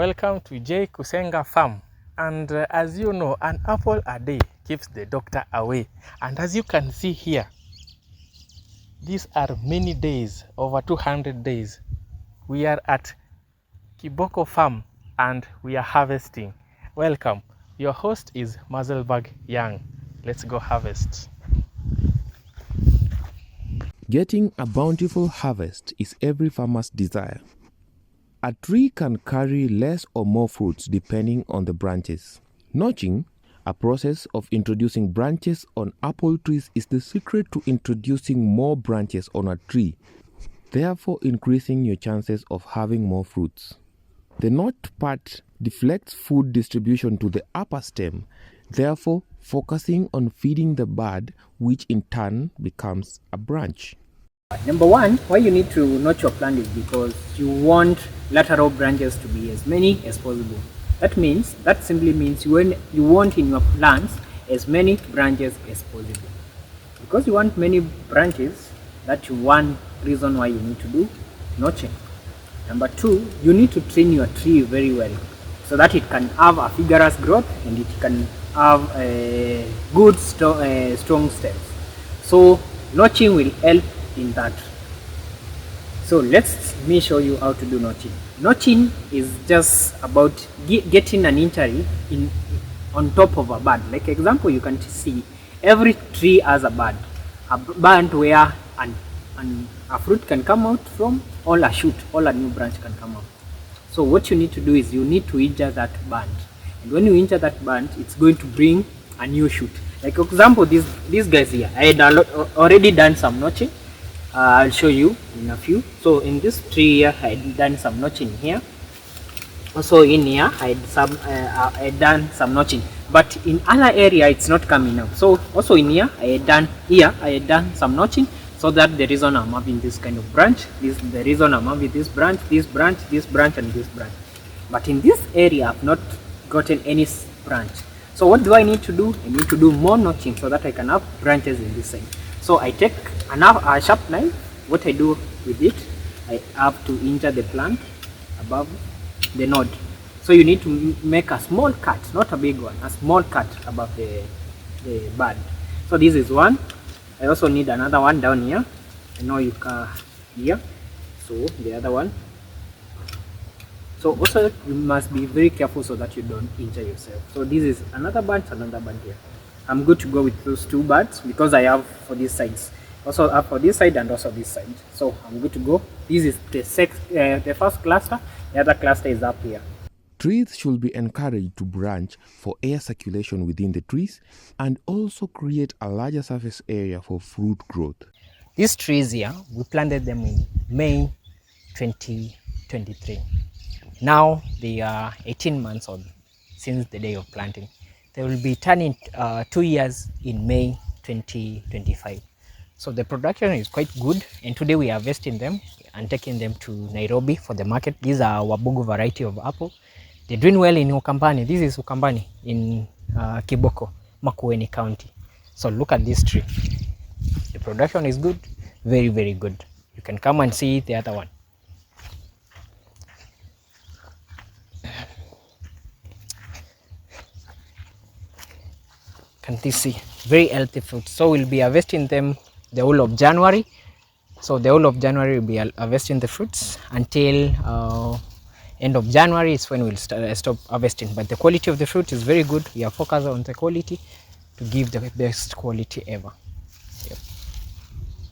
Welcome to J. Kusenga Farm. And as you know, an apple a day keeps the doctor away. And as you can see here, these are many days, over 200 days. We are at Kiboko Farm and we are harvesting. Welcome. Your host is Mazelberg Young. Let's go harvest. Getting a bountiful harvest is every farmer's desire. A tree can carry less or more fruits depending on the branches. Notching, a process of introducing branches on apple trees, is the secret to introducing more branches on a tree, therefore increasing your chances of having more fruits. The notch part deflects food distribution to the upper stem, therefore focusing on feeding the bud, which in turn becomes a branch. Number one, why you need to notch your plant is because you want lateral branches to be as many as possible. That simply means you want in your plants as many branches as possible. Because you want many branches, that's one reason why you need to do notching. Number two, you need to train your tree very well so that it can have a vigorous growth and it can have a good strong stems. So notching will help in that. So let me show you how to do notching. Notching is just about getting an injury on top of a bud. Like example, you can see every tree has a bud where a fruit can come out from, or a shoot, or a new branch can come out. So what you need to do is you need to injure that bud, and when you injure that bud, it's going to bring a new shoot. Like example, these guys here, I had already done some notching. I'll show you in a few. So in this tree here, I had done some notching here. Also in here, I had done some notching, but in other area it's not coming up. So also in here, I had done some notching. So that the reason I'm having this kind of branch, the reason I'm having this branch, this branch, this branch, and this branch. But in this area, I've not gotten any branch. So what do I need to do? I need to do more notching so that I can have branches in this side. So I take a sharp knife. What I do with it, I have to injure the plant above the node. So you need to make a small cut, not a big one, a small cut above the bud. So this is one. I also need another one down here. I know you can here. So the other one. So also you must be very careful so that you don't injure yourself. So this is another bunch here. I'm good to go with those two buds because I have for these sides. Also up for this side and also this side. So I'm good to go. This is the first cluster. The other cluster is up here. Trees should be encouraged to branch for air circulation within the trees and also create a larger surface area for fruit growth. These trees here, we planted them in May 2023. Now they are 18 months old since the day of planting. They will be turning 2 years in May 2025. So the production is quite good, and today we are harvesting them and taking them to Nairobi for the market. These are Wabugu variety of apple. They're doing well in Ukambani. This is Ukambani in Kiboko, Makueni County. So look at this tree. The production is good, very, very good. You can come and see the other one. Can you see? Very healthy fruits. So we'll be harvesting them the whole of January. So the whole of January we'll be harvesting the fruits until end of January is when we'll stop harvesting. But the quality of the fruit is very good. We are focused on the quality to give the best quality ever.